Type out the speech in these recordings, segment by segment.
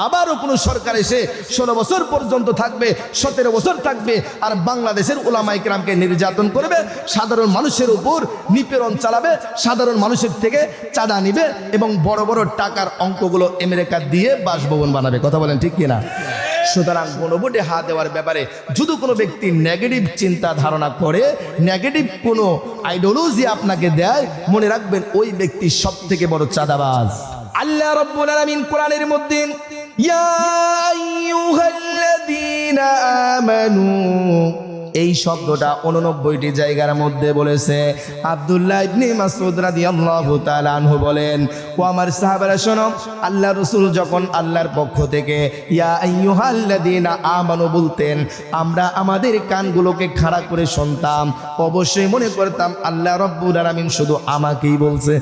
আবারও কোনো সরকার এসে 16 বছর পর্যন্ত থাকবে, 17 বছর থাকবে, আর বাংলাদেশের উলামায়ে কেরামকে নির্যাতন করবে, সাধারণ মানুষের উপর নিপীড়ন চালাবে, সাধারণ মানুষের থেকে চাঁদা নিবে এবং বড় বড় টাকার অঙ্কগুলো আমেরিকা দিয়ে বাসভবন বানাবে। কথা বলেন ঠিক কিনা? সুতরাং গণভোটে হাত দেওয়ার ব্যাপারে যদি কোনো ব্যক্তি নেগেটিভ চিন্তা ধারণা করে, নেগেটিভ কোনো আইডিওলজি আপনাকে দেয়, মনে রাখবেন ওই ব্যক্তি সব থেকে বড় চাঁদাবাজ। আল্লাহ রাব্বুল আলামিন কোরআনের মধ্যে ইয়া আইয়ুহাল্লাযীনা আমানু এই শব্দটা 89টি জায়গার মধ্যে বলেছে। আব্দুল্লাহ ইবনে মাসউদ রাদিয়াল্লাহু তাআলা আনহু বলেন, ও আমার সাহাবারা শোনো, আল্লাহ রাসূল যখন আল্লাহর পক্ষ থেকে ইয়া আইয়ুহাল্লাযীনা আমানু বলতেন, আমরা আমাদের কানগুলোকে খাড়া করে শুনতাম, অবশ্যই মনে করতাম আল্লাহ রাব্বুল আলামিন শুধু আমাকেই বলছে।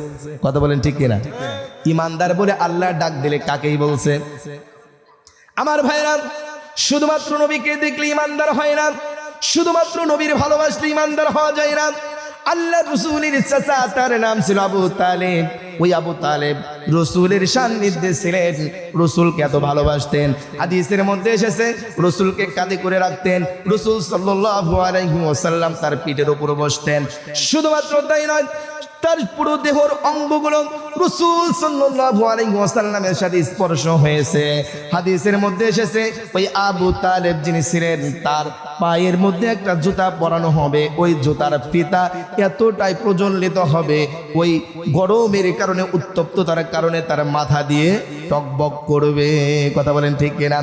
কথা বলেন ঠিক কিনা? ইমানদার বলে আল্লাহ ডাক দিলে কাকেই বলছে? আমার ভাইরা, শুধুমাত্র নবীকে দেখলে ইমানদার হয় না, শুধুমাত্র নবীর ভালোবাসলে ইমানদার হওয়া যায় না। আল্লাহ রাসূলের চাচা, তার নাম ছিল আবু তালেব। ওই আবু তালেব রাসূলের সান্নিধ্যে ছিলেন, রাসূলকে এত ভালোবাসতেন, হাদিসের মধ্যে এসেছে রাসূলকে কাঁধে করে রাখতেন, রাসূল সাল্লাল্লাহু আলাইহি ওয়াসাল্লাম তার পিঠের উপর বসতেন। শুধুমাত্র তাই নয়, তার পুরো দেহর অঙ্গগুলো রাসূল সাল্লাল্লাহু আলাইহি ওয়াসাল্লামের সাথে স্পর্শ হয়েছে। হাদিসের মধ্যে এসেছে ওই আবু তালেব যিনি ছিলেন, তার পায়ের মধ্যে একটা জুতা পরানো হবে, ওই জুতার ফিতা এতটাই প্রজ্বলিত হবে, ওই গরমের কারণে, উত্তপ্ততার কারণে তার মাথা দিয়ে টকবক করবে। কথা বলেন ঠিক কিনা?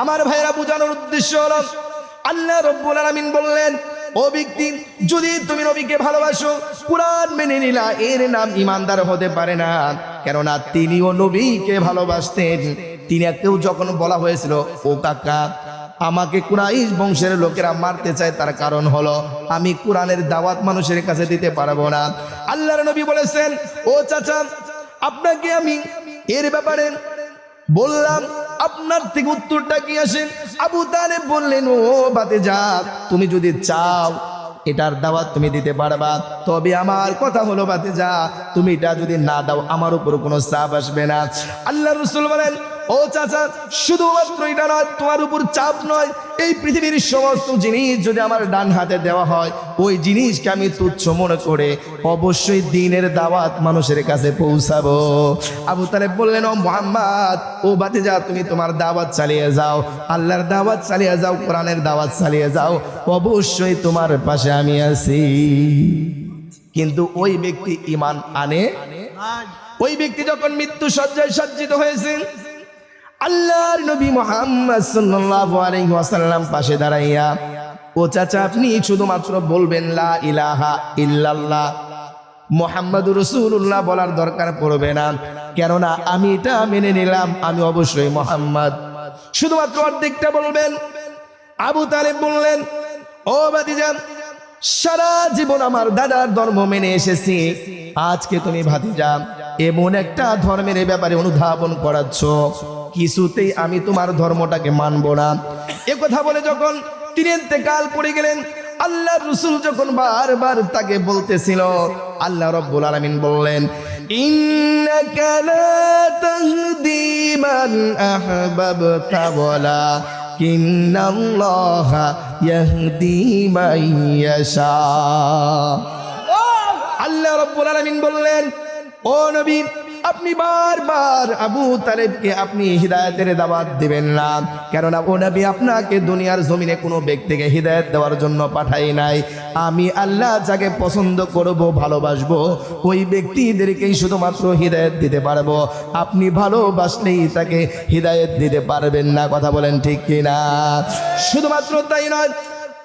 আমার ভাইরা, বোঝানোর উদ্দেশ্য হলো আল্লাহ রাব্বুল আলামিন বললেন, ও ব্যক্তি, যদি তুমি নবীকে ভালোবাসো, কুরআন মেনে নিলা, এর নাম ইমানদার হতে পারে না। কেননা তিনিও নবীকে ভালোবাসতেন। তিনিকেও যখন বলা হয়েছিল, ও কাকা, আমাকে কুরাইশ বংশের লোকেরা মারতে চায়, তার কারণ হলো আমি কোরআনের দাওয়াত মানুষের কাছে দিতে পারবো না। আল্লাহর নবী বলেছেন, ও চাচা, আপনাকে আমি এর ব্যাপারে বললাম, আপনার থেকে উত্তরটা কি আসেন? আবু তালেব বললেন, ও ভাতিজা, তুমি যদি চাও এটার দাওয়াত তুমি দিতে পারবা, তবে আমার কথা হলো ভাতিজা, তুমি এটা যদি না দাও আমার উপর কোনো চাপ আসবে না। আল্লাহ রাসূল বলেন, ও চাচা, শুধুমাত্র এটা নয়, তোমার উপর চাপ নয়, এই পৃথিবীর সমস্ত জিনিস যদি আমার ডান হাতে দেওয়া হয়, ওই জিনিসকে আমি তুচ্ছ মনে করে অবশ্যই দ্বীনের দাওয়াত মানুষের কাছে পৌঁছাবো। আবু তালেব বললেন, ও মুহাম্মদ, ও ভাতিজা, তুমি তোমার দাওয়াত চালিয়ে যাও, আল্লাহর দাওয়াত চালিয়ে যাও, কোরআনের দাওয়াত চালিয়ে যাও, অবশ্যই তোমার পাশে আমি আছি। কিন্তু ওই ব্যক্তি ঈমান আনে। ওই ব্যক্তি যখন মৃত্যু শয্যায় সজ্জিত হয়েছে, আল্লাহর নবী মুহাম্মদ সাল্লাল্লাহু আলাইহি ওয়াসাল্লাম পাশে দাঁড়াইয়া, ও চাচা, আপনি শুধুমাত্র বলবেন লা ইলাহা ইল্লাল্লাহ মুহাম্মাদুর রাসূলুল্লাহ বলার দরকার পড়বে না, কেননা আমি এটা মেনে নিলাম, আমি অবশ্যই মুহাম্মদ। শুধুমাত্র অর্ধেকটা বলবেন। আবু তালেব বললেন, ও ভাতিজা, সারা জীবন আমার দাদার ধর্ম মেনে এসেছি, আজকে তুমি ভাতিজা এমন একটা ধর্মের ব্যাপারে অনুধাবন করাচ্ছ, কিছুতেই আমি তোমার ধর্মটাকে মানব না। এ কথা বলে যখন তিনি ইন্তেকাল করে গেলেন, আল্লাহ রাসূল যখন বারবার তাকে বলতেছিল, আল্লাহ রাব্বুল আলামিন বললেন, ইন্নাকা লা তাহদি মান আহবাবতা ওয়ালাকিন্নাল্লাহা ইয়াহদি মান ইয়াশা। আল্লাহ রাব্বুল আলামিন বললেন, ও নবী, আপনি বারবার আবু তালেবকে আপনি হিদায়াতের দাওয়াত দিবেন না, কেননা ও নবী আপনাকে দুনিয়ার জমিনে কোনো ব্যক্তিকে হিদায়াত দেওয়ার জন্য পাঠাই নাই। আমি আল্লাহ যাকে পছন্দ করব, ভালোবাসবো, ওই ব্যক্তিদেরকেই শুধুমাত্র হিদায়াত দিতে পারবো। আপনি ভালোবাসলেই তাকে হিদায়াত দিতে পারবেন না। কথা বলেন ঠিক কিনা? শুধুমাত্র তাই নয়,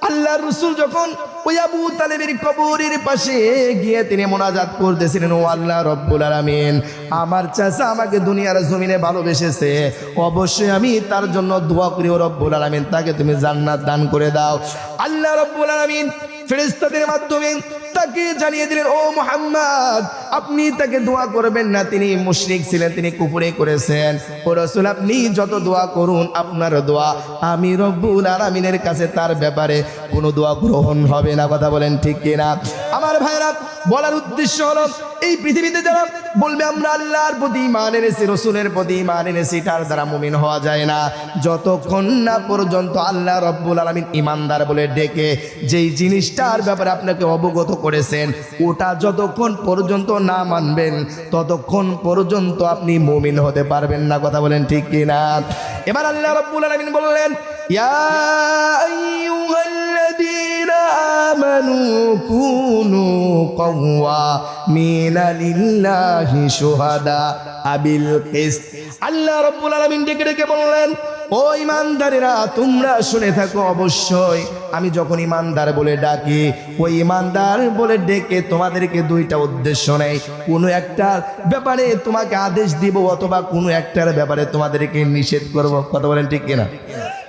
আল্লাহর রাসূল যখন ওই আবু তালেবের কবরের পাশে গিয়ে তিনি মোনাজাত করতেছিলেন, ও আল্লাহ রব্বুল আলামিন, আমার চাচা আমাকে দুনিয়ার জমিনে ভালোবেসেছে, অবশ্যই আমি তার জন্য দোয়া করি, ও রব্বুল আলামিন তাকে তুমি জান্নাত দান করে দাও। আল্লাহ রব্বুল আলামিন ফেরেশতাদের মাধ্যমে তাকে জানিয়ে দিলেন, ও মুহাম্মদ, আপনি তাকে দোয়া করবেন না, তিনি মুশরিক ছিলেন, তিনি কুফরি করেছেন। ও রাসূল, আপনি যত দোয়া করুন, আপনার দোয়া আমি রব্বুল আলামিনের কাছে তার ব্যাপারে কোনো দোয়া গ্রহণ হবে না। কথা বলেন ঠিক কিনা? আমার ভাইরা, বলার উদ্দেশ্য হলো এই পৃথিবীতে যারা বলবে আমরা আল্লাহর প্রতি ঈমান এনেছি, রাসূলের প্রতি ঈমান এনেছি, তার দ্বারা মুমিন হওয়া যায় না যতক্ষণ না পর্যন্ত আল্লাহ রাব্বুল আলামিন ঈমানদার বলে ডেকে যেই জিনিসটার ব্যাপারে আপনাকে অবগত করেছেন ওটা যতক্ষণ পর্যন্ত না মানবেন ততক্ষণ পর্যন্ত আপনি মুমিন হতে পারবেন না। কথা বলেন ঠিক কিনা? এবার আল্লাহ রাব্বুল আলামিন বললেন ইয়া আইয়ুহাল্লাযীনা আমানু কুনু কাওয়ামিনা লিল্লাহি শুহাদা বিল কিসত। আল্লাহ রাব্বুল আলামিন ডেকে ডেকে বললেন ও ঈমানদারেরা তোমরা শুনে থাকো, অবশ্যই আমি যখন ঈমানদার বলে ডাকি ওই ঈমানদার বলে ডেকে তোমাদেরকে দুইটা উদ্দেশ্য নেই, কোনো একটা ব্যাপারে তোমাকে আদেশ দিব অথবা কোনো একটার ব্যাপারে তোমাদেরকে নিষেধ করব। কথা বলেন ঠিক কিনা?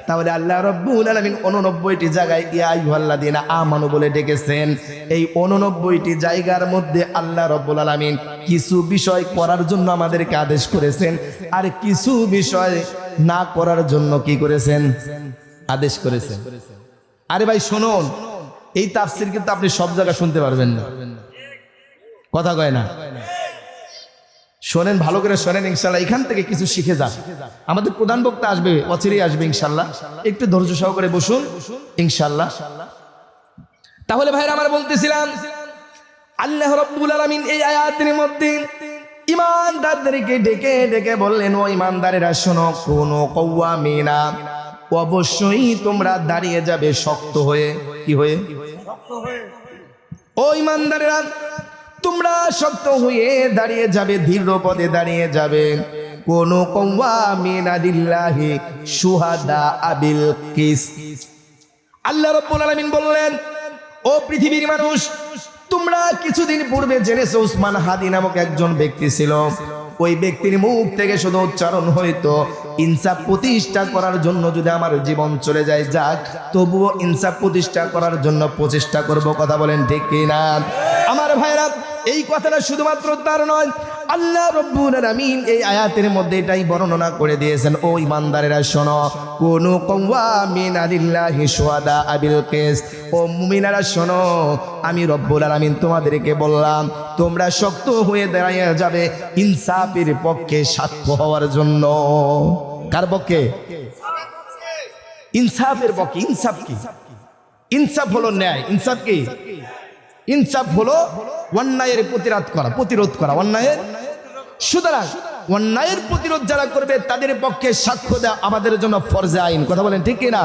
তাহলে আল্লাহ রাব্বুল আলামিন 89টি জায়গায় ইয়া আইয়ুহাল্লাযীনা আমানু বলে ডেকেছেন। এই 89টি জায়গার মধ্যে আল্লাহ রাব্বুল আলামিন কিছু বিষয় করার জন্য আমাদেরকে আদেশ করেছেন আর কিছু বিষয় না করার জন্য কি করেছেন? আদেশ করেছেন। আরে ভাই শুনুন, এই তাফসীর কিন্তু আপনি সব জায়গায় শুনতে পারবেন না। কথা কয় না? শোনেন, ভালো করে শোনেন, ইনশাআল্লাহ এখান থেকে কিছু শিখে যান। আমাদের প্রধান বক্তা আসবে, অচিরেই আসবে ইনশাআল্লাহ, একটু ধৈর্য সহকারে বসুন ইনশাআল্লাহ। তাহলে ভাইরা আমার বলতেছিলাম আল্লাহ রাব্বুল আলামিন এই আয়াতের মধ্যে ঈমানদারদেরকে ডেকে ডেকে বললেন ও ঈমানদারেরা শোনো, কুনু কাওয়ামিনা, অবশ্যই তোমরা দাঁড়িয়ে যাবে শক্ত হয়ে। কি হয়ে? শক্ত হয়ে। ও ঈমানদারেরা তোমরা শক্ত হয়ে দাঁড়িয়ে যাবে, দৃঢ় পদে দাঁড়িয়ে যাবে। কুনু কাওয়ামিনা লিল্লাহি শুহাদা বিল কিসত। আল্লাহ রাব্বুল আলামিন বললেন ও পৃথিবীর মানুষ তোমরা কিছুদিন পূর্বে জেনেছো উসমান হাদি নামক একজন ব্যক্তি ছিল। ওই ব্যক্তির মুখ থেকে শুধু উচ্চারণ হইতো ইনসাফ প্রতিষ্ঠা করার জন্য যদি আমার জীবন চলে যায় যাক, তবুও ইনসাফ প্রতিষ্ঠা করার জন্য প্রচেষ্টা করব। কথা বলেন ঠিক কিনা? আমার ভাইরা এই কথাটা শুধুমাত্র তার নয়, আল্লাহ রাব্বুল আলামিন এই আয়াতের মধ্যে এটাই বর্ণনা করে দিয়েছেন ও ঈমানদারেরা শোনো, কুনু কাওয়ামিনা লিল্লাহি শুহাদা বিল কিসত। ও মুমিনারা শোনো, আমি রব্বুল আলামিন তোমাদেরকে বললাম তোমরা শক্ত হয়ে দাঁড়িয়ে যাবে ইনসাফের পক্ষে সাক্ষ্য হওয়ার জন্য। কার পক্ষে? ইনসাফের পক্ষে। ইনসাফ কি? ইনসাফ হলো ন্যায়। ইনসাফ কি? ইনসাফ হলো অন্যায়ের প্রতিরোধ করা অন্যায়ের। সুতরাং অন্যায়ের প্রতিরোধ যারা করবে তাদের পক্ষে সাক্ষ্য দেওয়া আমাদের জন্য ফরজে আইন। কথা বলেন ঠিক কিনা?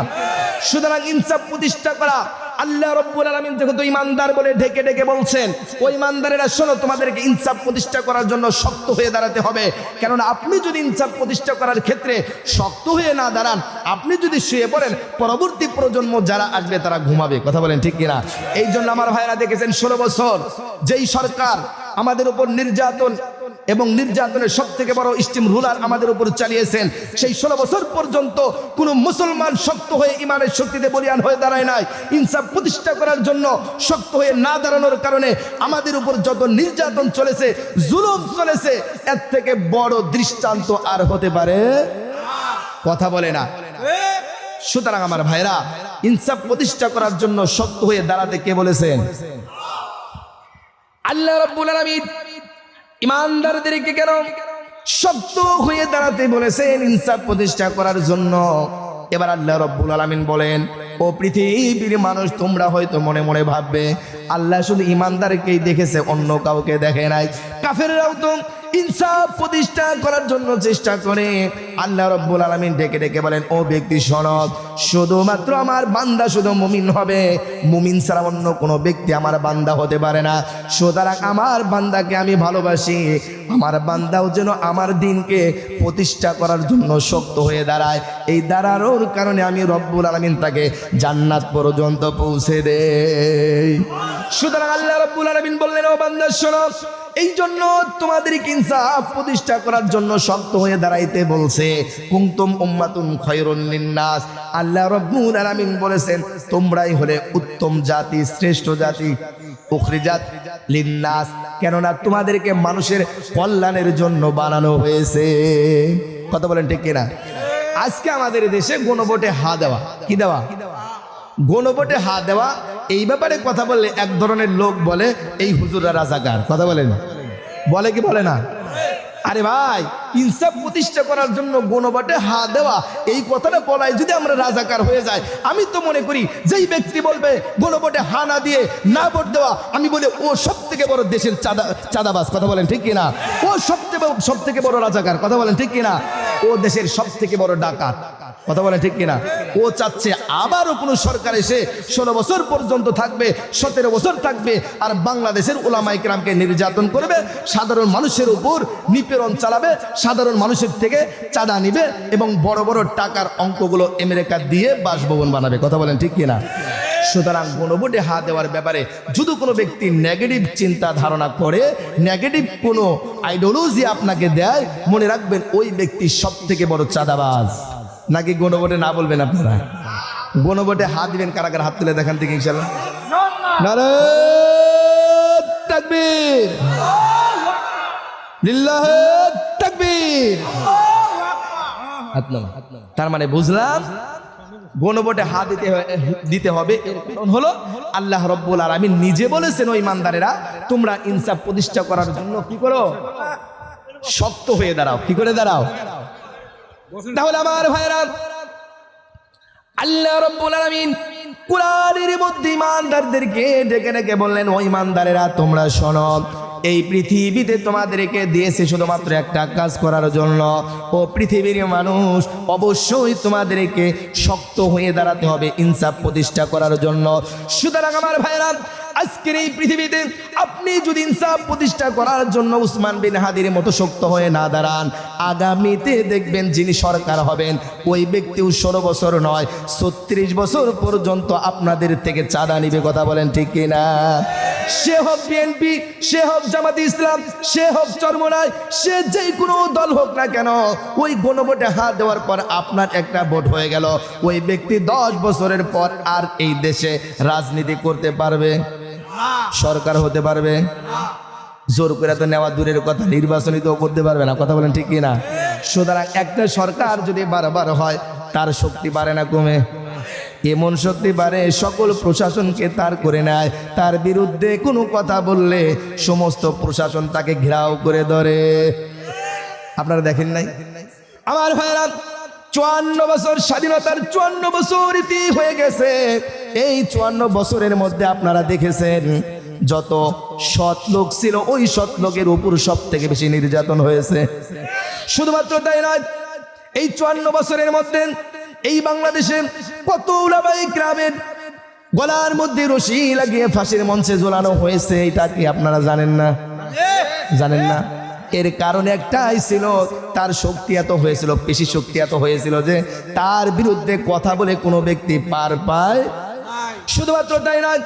সুতরাং ইনসাফ প্রতিষ্ঠা করা আল্লাহ রাব্বুল আলামিন যেহেতু ঈমানদার বলে ডেকে ডেকে বলছেন ওই ঈমানদারেরা শোনো, তোমাদেরকে ইনসাফ প্রতিষ্ঠা করার জন্য শক্ত হয়ে দাঁড়াতে হবে। কেননা আপনি যদি ইনসাফ প্রতিষ্ঠা করার ক্ষেত্রে শক্ত হয়ে না দাঁড়ান, আপনি যদি শুয়ে পড়েন, পরবর্তী প্রজন্ম যারা আসবে তারা ঘুমাবে। কথা বলেন ঠিক কিনা? এই জন্য আমার ভাইরা দেখেছেন 16 বছর যেই সরকার আমাদের উপর নির্যাতন এবং নির্যাতনের সব থেকে বড় স্টিম রুলার আমাদের উপর চালিয়েছেন, সেই 16 বছর পর্যন্ত কোনো মুসলমান শক্ত হয়ে ইমানের শক্তিতে বলিয়ান হয়ে দাঁড়ায় নাই। ইনসাফ প্রতিষ্ঠা করার জন্য শক্ত হয়ে না দাঁড়ানোর কারণে আমাদের উপর যত নির্যাতন চলেছে, জুলুম চলেছে, এর থেকে বড় দৃষ্টান্ত আর হতে পারে? কথা বলে না। সুতরাং আমার ভাইরা ইনসাফ প্রতিষ্ঠা করার জন্য শক্ত হয়ে দাঁড়াতে কে বলেছেন? আল্লাহ রাব্বুল আলামিন ঈমানদারদেরকে কেন শক্ত হয়ে দাঁড়াতে বলেছেন? ইনসাফ প্রতিষ্ঠা করার জন্য। এবার আল্লাহ রাব্বুল আলামিন বলেন ও পৃথিবীর মানুষ তোমরা হয়তো মনে মনে ভাববে আল্লাহ শুধু ঈমানদারকেই দেখেছে, অন্য কাউকে দেখে নাই। কাফেররাও তো ইনসাফ প্রতিষ্ঠা করার জন্য চেষ্টা করে। আল্লাহ রাব্বুল আলামিন ডেকে ডেকে বলেন ও ব্যক্তি শোনো, শুধুমাত্র আমার বান্দা শুধু মুমিন হবে, মুমিন ছাড়া অন্য কোনো ব্যক্তি আমার বান্দা হতে পারে না। সুতরাং আমার বান্দাকে আমি ভালোবাসি, আমার বান্দাও যেন আমার দিনকে প্রতিষ্ঠা করার জন্য শক্ত হয়ে দাঁড়ায়। এই দাঁড়ানোর কারণে আমি রব্বুল আলামিন তাকে জান্নাত পর্যন্ত পৌঁছে দেই। সুতরাং আল্লাহ রাব্বুল আলামিন বললেন ও বান্দা শোনো, এই জন্য তোমাদেরকে ইনসাফ প্রতিষ্ঠা করার জন্য শক্ত হয়ে দাঁড়াইতে বলছে। কুনতুম উম্মাতুন খায়রুন লিন্নাস, আল্লাহ রাব্বুল আলামিন বলেছেন তোমরাই হলে উত্তম জাতি, শ্রেষ্ঠ জাতি। উখরিজাত লিন্নাস, কেননা তোমাদেরকে মানুষের কল্যাণের জন্য বানানো হয়েছে। কথা বলেন ঠিক কিনা? আজকে আমাদের দেশে গণভোটে হা দেওয়া, কি দেওয়া? গণভোটে হাত দেওয়া এই ব্যাপারে কথা বললে এক ধরনের লোক বলে এই হুজুররা রাজাকার, কথা বলেন, বলে কি বলে না? আরে ভাই, ইনসাফ প্রতিষ্ঠা করার জন্য গণভোটে হাত দেওয়া এই কথাটা বলাই যদি আমরা রাজাকার হয়ে যাই, আমি তো মনে করি যেই ব্যক্তি বলবে গণভোটে হা না দিয়ে না ভোট দেওয়া, আমি বলি ও সব থেকে বড় দেশের চাঁদাবাজ, কথা বলেন ঠিক কিনা? ও সব থেকে বড় রাজাকার, কথা বলেন ঠিক কিনা? ও দেশের সব থেকে বড় ডাকাত, কথা বলেন ঠিক কিনা? ও চাচ্ছে আবারও কোনো সরকার এসে 16 বছর পর্যন্ত থাকবে, 17 বছর থাকবে, আর বাংলাদেশের উলামায়ে কেরামকে নির্যাতন করবে, সাধারণ মানুষের উপর নিপীড়ন চালাবে, সাধারণ মানুষের থেকে চাঁদা নিবে এবং বড় বড় টাকার অঙ্কগুলো আমেরিকা দিয়ে বাসভবন বানাবে, কথা বলেন ঠিক কিনা? সুতরাং গণভোটে হাত দেওয়ার ব্যাপারে যদি কোনো ব্যক্তি নেগেটিভ চিন্তা ধারণা করে, নেগেটিভ কোনো আইডিওলজি আপনাকে দেয়, মনে রাখবেন ওই ব্যক্তি সব থেকে বড় চাঁদাবাজ। নাকি গণভোটে না বলবেন আপনারা? গণভোটে হাত দিবেন কারা কারা? হাত তুলে দেখান থেকে ইনশাআল্লাহ। নারায়ে তাকবীর, লিল্লাহে তাকবীর। তার মানে বুঝলাম গণভোটে হাত দিতে হবে। এর কারণ হলো আল্লাহ রাব্বুল আলামিন নিজে বলেছেন, ওই ইমানদারেরা তোমরা ইনসাফ প্রতিষ্ঠা করার জন্য কি করো? শক্ত হয়ে দাঁড়াও। কি করে দাঁড়াও? তাহলে আমার ভাইরা, আল্লাহ রাব্বুল আলামিন কুরআনের মধ্যে ইমানদারদেরকে ডেকে ডেকে বললেন, ও ইমানদারেরা তোমরা শোনো, এই পৃথিবীতে তোমাদেরকে দিয়েছে শুধুমাত্র একটা কাজ করার জন্য। ও পৃথিবীর মানুষ, অবশ্যই তোমাদেরকে শক্ত হয়ে দাঁড়াতে হবে ইনসাফ প্রতিষ্ঠা করার জন্য। সুতরাং আমার ভাইরা, আজকের এই পৃথিবীতে আপনি যদি ইনসাফ প্রতিষ্ঠা করার জন্য উসমান বিন হাদির মতো শক্ত হয়ে না দাঁড়ান, আগামীতে দেখবেন যিনি সরকার হবেন ওই ব্যক্তিও 16 বছর নয় 36 বছর পর্যন্ত আপনাদের থেকে চাঁদা নিবে, কথা বলেন ঠিক কিনা? সে হোক বিএনপি, সে হোক জামাতে ইসলাম, সে হোক চরমনাই, সে যে কোনো দল হোক না কেন, ওই গণভোটে হাত দেওয়ার পর আপনার একটা ভোট হয়ে গেল, ওই ব্যক্তি 10 বছরের পর আর এই দেশে রাজনীতি করতে পারবে? সরকার হতে পারবে? জোর করে তো নেওয়া দূরের কথা, নির্বাচনী তো করতে পারবে না, কথা বলেন ঠিক কিনা? সুতরাং একটা সরকার যদি বারবার হয়, তার শক্তি বাড়ে না কমে? এমন শক্তি বাড়ে, সকল প্রশাসনকে তার করে নেয়। তার বিরুদ্ধে কোনো কথা বললে সমস্ত প্রশাসন তাকে ঘেরাও করে ধরে। আপনারা দেখেন নাই? আমার ভাইরা, 54 বছর স্বাধীনতার 54 বছর ইতি হয়ে গেছে। এই 54 বছরের মধ্যে আপনারা দেখেছেন যত সৎ লোক ছিল, ওই সৎ লোকের উপর সব থেকে বেশি নির্যাতন হয়েছে। শুধুমাত্র তাই নয়, এই 54 বছরের মধ্যে এই বাংলাদেশে কত উলামায়ে কেরামের গলার মধ্যে রশি লাগিয়ে ফাঁসির মঞ্চে ঝোলানো হয়েছে। এটা কি আপনারা জানেন না? জানেন না? এর কারণ একটাই ছিল, তার শক্তি এত হয়েছিল, পেশি শক্তি এত হয়েছিল যে তার বিরুদ্ধে কথা বলে কোনো ব্যক্তি পার পায়। শুধুমাত্র তাই নয়,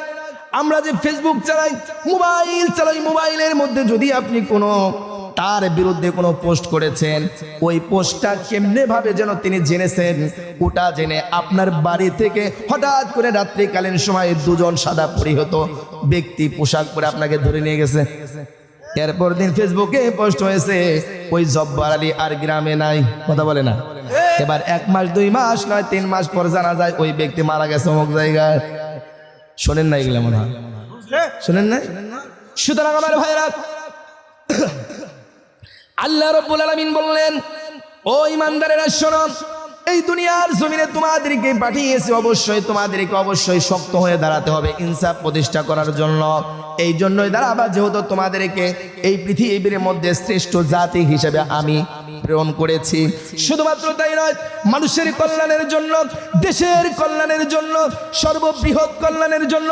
আমরা যে ফেসবুক চালাই, মোবাইল চালাই, মোবাইলের মধ্যে যদি আপনি কোনো তার বিরুদ্ধে কোনো পোস্ট করেছেন, ওই পোস্টটা কেমনে ভাবে যেন তিনি জেনেছেন, ওটা জেনে আপনার বাড়ি থেকে হঠাৎ করে রাত্রিকালীন সময় 2জন সাদা পরিহিত ব্যক্তি পোশাক পরে আপনাকে ধরে নিয়ে গেছে। এরপর দিন ফেসবুকে পোস্ট হয়েছে, ওই জব্বার আলী আর গ্রামে নাই, কথা বলে না? এবার 1 মাস 2 মাস নয় 3 মাস পর জানা যায় ওই ব্যক্তি মারা গেছে অমুক জায়গায়। শোনেন না এগুলো? মনে হয় শোনেন না? সুতরাং আমার ভাইরা, আল্লাহ রাব্বুল আলামিন বললেন, ও ইমানদারেরা শোনো, এই দুনিয়ার জমিনে তোমাদেরকে পাঠিয়েছে, তোমাদেরকে অবশ্যই শক্ত হয়ে দাঁড়াতে হবে ইনসাফ প্রতিষ্ঠা করার জন্য। এই জন্যই দাঁড়াবা, যেহেতু তোমাদেরকে এই পৃথিবীর মধ্যে শ্রেষ্ঠ জাতি হিসেবে আমি প্রেরণ করেছি। শুধুমাত্র তাই নয়, মানুষের কল্যাণের জন্য, দেশের কল্যাণের জন্য, সর্ববৃহৎ কল্যাণের জন্য,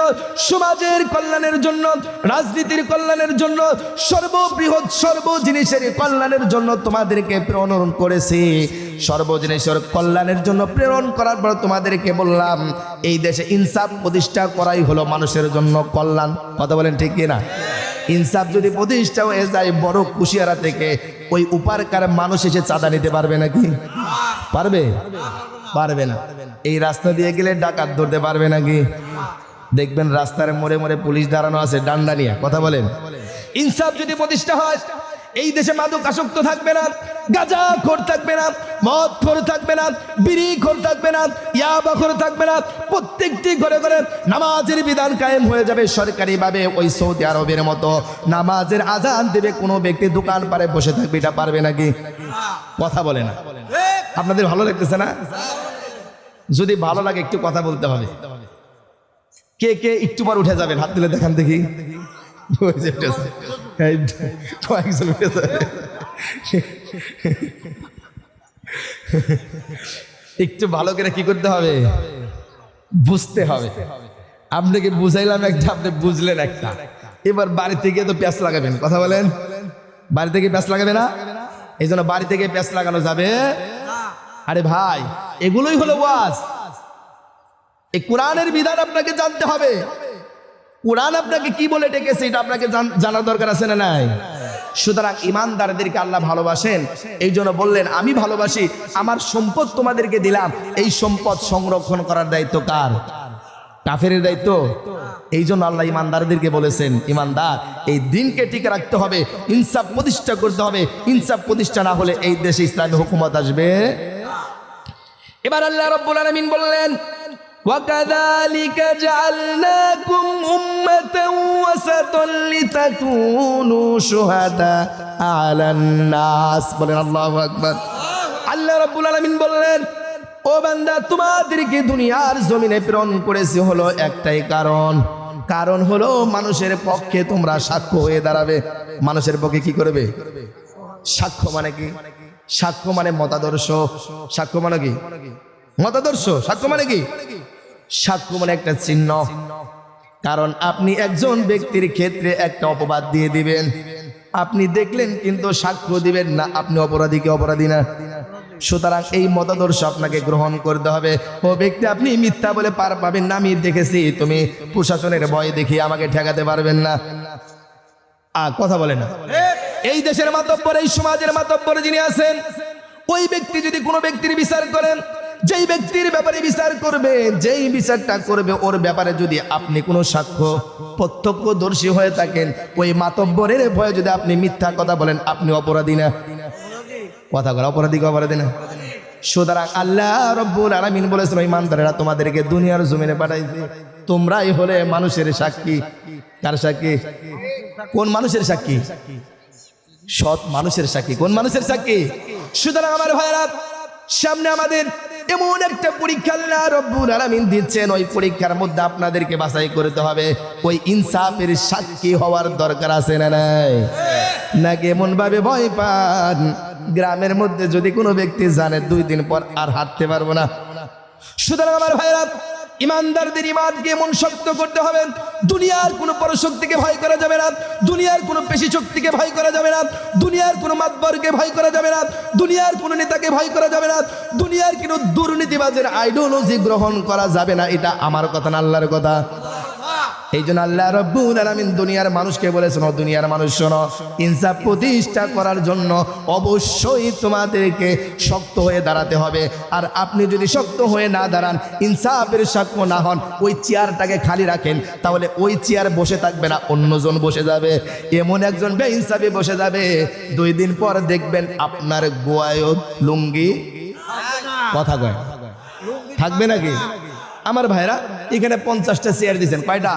সমাজের কল্যাণের জন্য, রাজনীতির কল্যাণের জন্য, সর্ববৃহৎ সর্ব জিনিসের কল্যাণের জন্য তোমাদেরকে প্রেরণ করেছি। সর্ব জিনিসের কল্যাণের জন্য প্রেরণ করার পর তোমাদেরকে বললাম, এই দেশে ইনসাফ প্রতিষ্ঠা করাই হলো মানুষের জন্য কল্যাণ, কথা বলেন ঠিক কিনা? ইনসাফ যদি প্রতিষ্ঠা হয়ে যায়, বড় কুশিয়ারা থেকে ওই উপারকার মানুষ এসে চাঁদা নিতে পারবে নাকি? পারবে? পারবে না। এই রাস্তা দিয়ে গেলে ডাকাত ধরতে পারবে নাকি? দেখবেন রাস্তার মোড়ে মোড়ে পুলিশ দাঁড়ানো আছে ডান্ডা নিয়ে, কথা বলেন। ইনসাফ যদি প্রতিষ্ঠা হয়, এই দেশে মাদকাসক্ত থাকবে না, গাঁজাখোর থাকবে না, মদখোর থাকবে না, বিড়িখোর থাকবে না, ইয়াবাখোর থাকবে না। প্রত্যেকটি ঘরে ঘরে নামাজের বিধান কায়েম হয়ে যাবে সরকারিভাবে। ওই সৌদি আরবের মতো নামাজের আজান দেবে, কোনো ব্যক্তি দোকান পারে বসে থাকবে, এটা পারবে নাকি? কথা বলে না। আপনাদের ভালো লাগতেছে না? যদি ভালো লাগে একটু কথা বলতে হবে। কে কে একটু পর উঠে যাবেন? হাত তুলে দেখান দেখি। কয়েকজন উঠে যাবে। একটু ভালো করে কি করতে হবে? বুঝতে হবে। আপনাকে বুঝাইলাম একটা, আপনি বুঝলেন একটা। এবার বাড়ি থেকে তো প্যাঁচ লাগাবেন। কথা বলেন, বাড়ি থেকে প্যাঁচ লাগাবে না? এই জন্য বাড়ি থেকে প্যাঁচ লাগানো যাবে। আরে ভাই, এগুলোই হলো ওয়াজ। এই কোরআনের বিধান আপনাকে জানতে হবে। কোরআন আপনাকে কি বলে ডেকেছে এটা আপনাকে জানার দরকার আছে না নাই? সুতরাং ইমানদারদেরকে আল্লাহ ভালোবাসেন, এই জন্য বললেন আমি ভালোবাসি, আমার সম্পদ তোমাদেরকে দিলাম। এই সম্পদ সংরক্ষণ করার দায়িত্ব কার? কাফেরের দায়িত্ব। এই জন্য আল্লাহ ইমানদারদেরকে বলেছেন, ইমানদার এই দিনকে টিকে রাখতে হবে, ইনসাফ প্রতিষ্ঠা করতে হবে। ইনসাফ প্রতিষ্ঠা না হলে এই দেশে ইসলামী হুকুমত আসবে। এবার আল্লাহ রাব্বুল আলামিন বললেন, وَكَذَلِكَ جَعَلْنَاكُمْ أُمَّةً وَسَطًا لِتَكُونُوا شُهَدَاءَ عَلَى النَّاسِ। বলেন আল্লাহু আকবার। আল্লাহ রাব্বুল আলামিন বললেন, ও বান্দা, তোমাদেরকে দুনিয়ার জমিনে প্রেরণ করেছি হলো একটাই কারণ হলো মানুষের পক্ষে তোমরা সাক্ষ্য হয়ে দাঁড়াবে। মানুষের পক্ষে কি করবে? সাক্ষ্য মানে কি? সাক্ষ্য মানে মতাদর্শ। সাক্ষ্য মানে কি? মতাদর্শ। সাক্ষ্য মানে কি? সাক্ষ্য মানে একটা চিহ্ন। কারণ আপনি একজন ব্যক্তির ক্ষেত্রে একটা অপবাদ দিয়ে দিবেন, আপনি দেখলেন কিন্তু সাক্ষ্য দিবেন না, আপনি অপরাধীকে অপরাধী না। সুতরাং এই মতাদর্শ আপনাকে গ্রহণ করতে হবে। ও ব্যক্তি, আপনি মিথ্যা বলে পার পাবেন না। আমি দেখেছি তুমি প্রশাসনের ভয় দেখিয়ে আমাকে ঠেকাতে পারবেন না। কথা বলে না। এই দেশের মাতব্বর, এই সমাজের মাতব্বর যিনি আছেন, ওই ব্যক্তি যদি কোনো ব্যক্তির বিচার করেন, যেই ব্যক্তির ব্যাপারে বিচার করবে, যেই বিচারটা করবে ওর ব্যাপারে যদি আপনি কোনো সাক্ষ্য প্রত্যক্ষদর্শী হয়ে থাকেন, ওই মাতব্বরের ভয়ে যদি আপনি মিথ্যা কথা বলেন, আপনি অপরাধী না? কথা বলে অপরাধী কে অপরাধী না? সুতরাং আল্লাহ রাব্বুল আলামিন বলেছেন, ইমানদারেরা তোমাদেরকে দুনিয়ার জমিনে পাঠাইছে, তোমরাই হলে মানুষের সাক্ষী। কার সাক্ষী? কোন মানুষের সাক্ষী? সৎ মানুষের সাক্ষী। কোন মানুষের সাক্ষী? সুতরাং আমার ভাইরা, সামনে আমাদের এমন একটা পরীক্ষা আল্লাহ রাব্বুল আলামিন দিচ্ছেন। ওই পরীক্ষার মধ্যে আপনাদেরকে বাছাই করতে হবে। ওই ইনসাফের সাক্ষী হওয়ার দরকার আছে না নাই? নাকি এমন ভাবে ভয় পান, গ্রামের মধ্যে যদি কোনো ব্যক্তি জানে 2 দিন পর আর হাঁটতে পারবো না। সুতরাং আমার ভাইরা, ইমানদারদের ইমানকে এমন শক্ত করতে হবে, দুনিয়ার কোনো পরশক্তিকে ভয় করা যাবে না, দুনিয়ার কোনো পেশি শক্তিকে ভয় করা যাবে না, দুনিয়ার কোনো মাতবরকে ভয় করা যাবে না, দুনিয়ার কোনো নেতাকে ভয় করা যাবে না, দুনিয়ার কোনো দুর্নীতিবাজের আইডিওলজি গ্রহণ করা যাবে না। এটা আমার কথা না, আল্লাহর কথা। এই জন্য আল্লাহ রাব্বুল আলামিন দুনিয়ার মানুষকে বলেছেন, ও দুনিয়ার মানুষ শোনো, ইনসাফ প্রতিষ্ঠা করার জন্য অবশ্যই তোমাদেরকে শক্ত হয়ে দাঁড়াতে হবে। আর আপনি যদি শক্ত হয়ে না দাঁড়ান, ইনসাফের সাক্ষ্য না হন, ওই চেয়ারটাকে খালি রাখেন, তাহলে ওই চেয়ার বসে থাকবে না, অন্যজন বসে যাবে। এমন একজন বেইনসাফি বসে যাবে, 2 দিন পর দেখবেন আপনার গোয়ায়ও লুঙ্গি কথা কয় থাকবে নাকি? আমার ভাইরা, এখানে 50টা চেয়ার দিয়েছেন। কয়টা?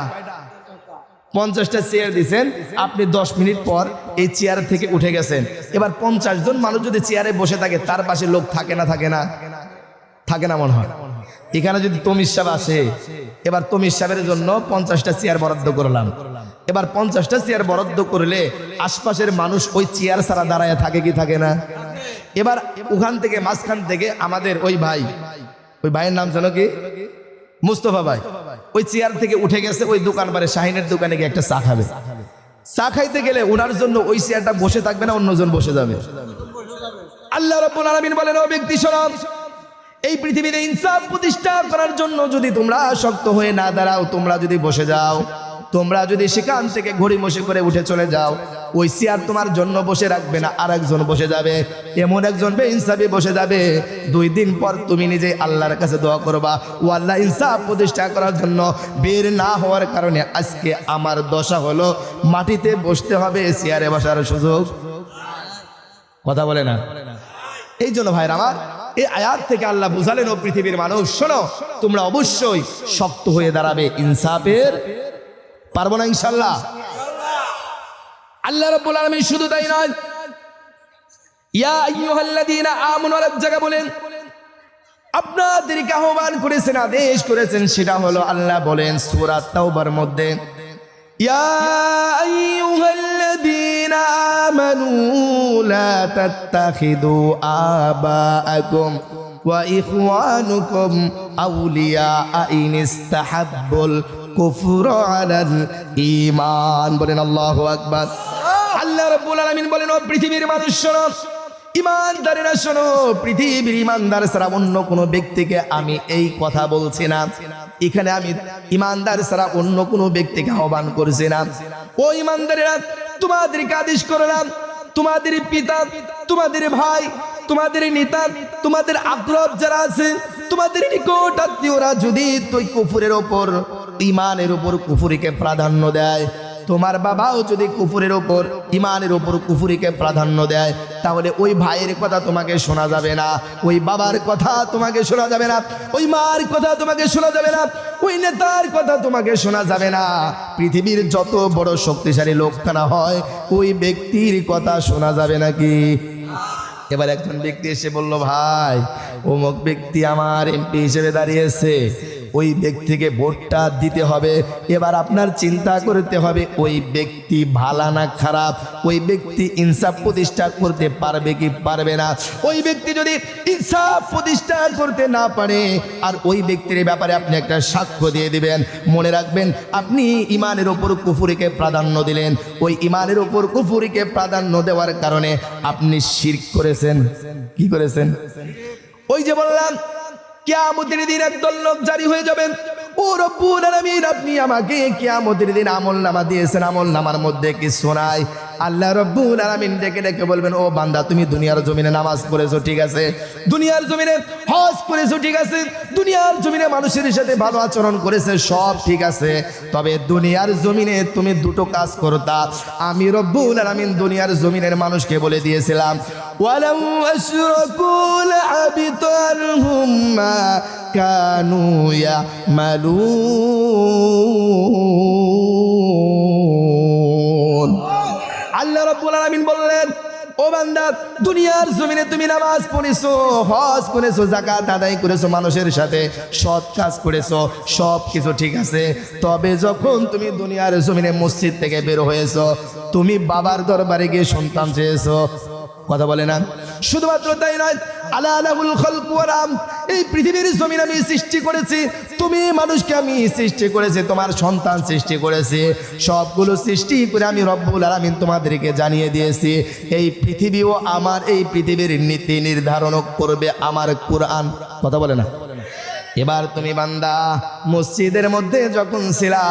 50টা চেয়ার দিয়েছেন। আপনি 10 মিনিট পর এই চেয়ার থেকে উঠে গেছেন। এবার 50 জন মানুষ যদি চেয়ারে বসে থাকে, তার পাশে লোক থাকে না? থাকে না? থাকে না মনে হয়। এখানে যদি তমিজ সাহেব আসে, এবার তমিজ সাহেবের জন্য 50টা চেয়ার বরাদ্দ করলাম। এবার 50টা চেয়ার বরাদ্দ করলে আশপাশের মানুষ ওই চেয়ার ছাড়া দাঁড়ায় থাকে কি থাকে না? এবার ওখান থেকে, মাঝখান থেকে আমাদের ওই ভাইয়ের নাম জানো কি? মুস্তফা ভাই। ওই চেয়ার থেকে উঠে গেছে, ওই দোকান বারে শাহিনের দোকানে গিয়ে একটা চা খাবে। চা খাইতে গেলে ওনার জন্য ওই চেয়ারটা বসে থাকবে না, অন্যজন বসে যাবে। আল্লাহ রাব্বুল আলামিন বলেন, ও ব্যক্তি শোনো, এই পৃথিবীতে ইনসাফ প্রতিষ্ঠা করার জন্য যদি তোমরা শক্ত হয়ে না দাঁড়াও, তোমরা যদি বসে যাও, তোমরা যদি সেখান থেকে ঘড়ি মশি করে উঠে চলে যাও, ওই চেয়ার তোমার জন্য বসে রাখবে না, আর একজন বসে যাবে। এমন একজন বেইনসাফি বসে যাবে, 2 দিন পর তুমি নিজে আল্লাহর কাছে দোয়া করবা, ও আল্লাহ, ইনসাফ প্রতিষ্ঠা করার জন্য বের না হওয়ার কারণে আজকে আমার দশা হলো মাটিতে বসতে হবে, চেয়ারে বসার সুযোগ কথা বলে না। এই জন্য ভাইরা আমার, এই আয়াত থেকে আল্লাহ বুঝালেন, ও পৃথিবীর মানুষ শোনো, তোমরা অবশ্যই শক্ত হয়ে দাঁড়াবে ইনসাফের। পারবো না ইনশাআল্লাহ? আল্লাহ রাব্বুল আলামিন শুধু তাই নয়, ইয়া আইয়ুহাল্লাযীনা আমানু এর জায়গা বলেন আপনাদেরকে আহ্বান করেছেন, আদেশ করেছেন, সেটা হলো আল্লাহ বলেন সূরা তাওবার মধ্যে, ইয়া আইয়ুহাল্লাযীনা আমানু লা তাত্তাখিদু আবাআকুম ওয়া ইখওয়ানুকুম আউলিয়া ইন ইসতাহাব্বুল কুফরা আলাল ঈমান। বলেন আল্লাহু আকবার। আল্লাহ রাব্বুল আলামিন বলেন, ও পৃথিবীর মানুষ শোনো, ইমানদারেরা শোনো, পৃথিবীর ইমানদার ছাড়া অন্য কোনো ব্যক্তিকে আমি এই কথা বলছি না। এখানে আমি ইমানদার ছাড়া অন্য কোনো ব্যক্তিকে আহ্বান করছি না। ও ইমানদারেরা, তোমাদেরকে আদেশ করলাম, তোমাদের পিতা, তোমাদের ভাই, তোমাদের নেতা, তোমাদের আকরব যারা আছে, তোমাদের নিকট আত্মীয়রা যদি তুই কুফরের ওপর, ইমানের উপর কুফরিকে প্রাধান্য দেয়, তোমার বাবাও যদি কুফরের ওপর, ইমানের ওপর কুফরিকে প্রাধান্য দেয়, তাহলে ওই ভাইয়ের কথা তোমাকে শোনা যাবে না, ওই বাবার কথা তোমাকে শোনা যাবে না, ওই মার কথা তোমাকে শোনা যাবে না, ওই নেতার কথা তোমাকে শোনা যাবে না। পৃথিবীর যত বড় শক্তিশালী লোকখানা হয়, ওই ব্যক্তির কথা শোনা যাবে নাকি? এবার একজন ব্যক্তি এসে বলল, ভাই অমুক ব্যক্তি আমার এমপি হিসেবে দাঁড়িয়েছে, ওই ব্যক্তিকে ভোটটা দিতে হবে। এবার আপনার চিন্তা করতে হবে ওই ব্যক্তি ভালো না খারাপ, ওই ব্যক্তি ইনসাফ প্রতিষ্ঠা করতে পারবে কি পারবে না। ওই ব্যক্তি যদি ইনসাফ প্রতিষ্ঠা করতে না পারে, আর ওই ব্যক্তির ব্যাপারে আপনি একটা সাক্ষ্য দিয়ে দিবেন, মনে রাখবেন আপনি ইমানের ওপর কুফরিকে প্রাধান্য দিলেন, ওই ইমানের ওপর কুফরিকে প্রাধান্য দেওয়ার কারণে আপনি শিরক করেছেন। কি করেছেন? ওই যে বললাম, কিয়ামতের দিন একদল লোক জারি হয়ে যাবেন, ও রব্বুল আলামিন আপনি আমাকে কিয়ামতের দিন আমলনামা দিয়েছেন, আমলনামার মধ্যে কিছু নাই। আল্লাহ রব্বুল আলামিন ডেকে ডেকে বলবেন, ও বান্দা তুমি দুনিয়ার জমিনে নামাজ পড়েছো ঠিক আছে, দুনিয়ার জমিনে হজ করেছো ঠিক আছে, দুনিয়ার জমিনে মানুষের সাথে ভালো আচরণ করেছে, সব ঠিক আছে, তবে দুনিয়ার জমিনে তুমি দুটো কাজ করতা। আমি রব্বুল আলামিন দুনিয়ার জমিনের মানুষকে বলে দিয়েছিলাম, ওয়ালাউ আশরাকু লাহাবিতা আনহুম মা কানু ইয়ামালুন। আল্লাহ রাব্বুল আলামিন বললেন, ও বান্দা দুনিয়ার জমিনে তুমি নামাজ পড়েছো, হজ করেছো, যাকাত আদায় করেছো, মানুষের সাথে সৎ কাজ করেছো, সব কিছু ঠিক আছে, তবে যখন তুমি দুনিয়ার জমিনে মসজিদ থেকে বের হয়েছো, তুমি বাবার দরবারে গিয়ে সন্তান চেয়েছো। কথা বলে না? শুধুমাত্র তাই নয়, আলা লাহুল খালকু ওয়াল আমর, এই পৃথিবীর জমিন আমি সৃষ্টি করেছি, তুমি মানুষকে আমি সৃষ্টি করেছি, তোমার সন্তান সৃষ্টি করেছি, সবগুলো সৃষ্টি করে আমি রব্বুল আলামিন তোমাদেরকে জানিয়ে দিয়েছি, এই পৃথিবীও আমার, এই পৃথিবীর নীতি নির্ধারণ করবে আমার কোরআন। কথা বলে না? এবার তুমি বান্দা মসজিদের মধ্যে যখন ছিলা,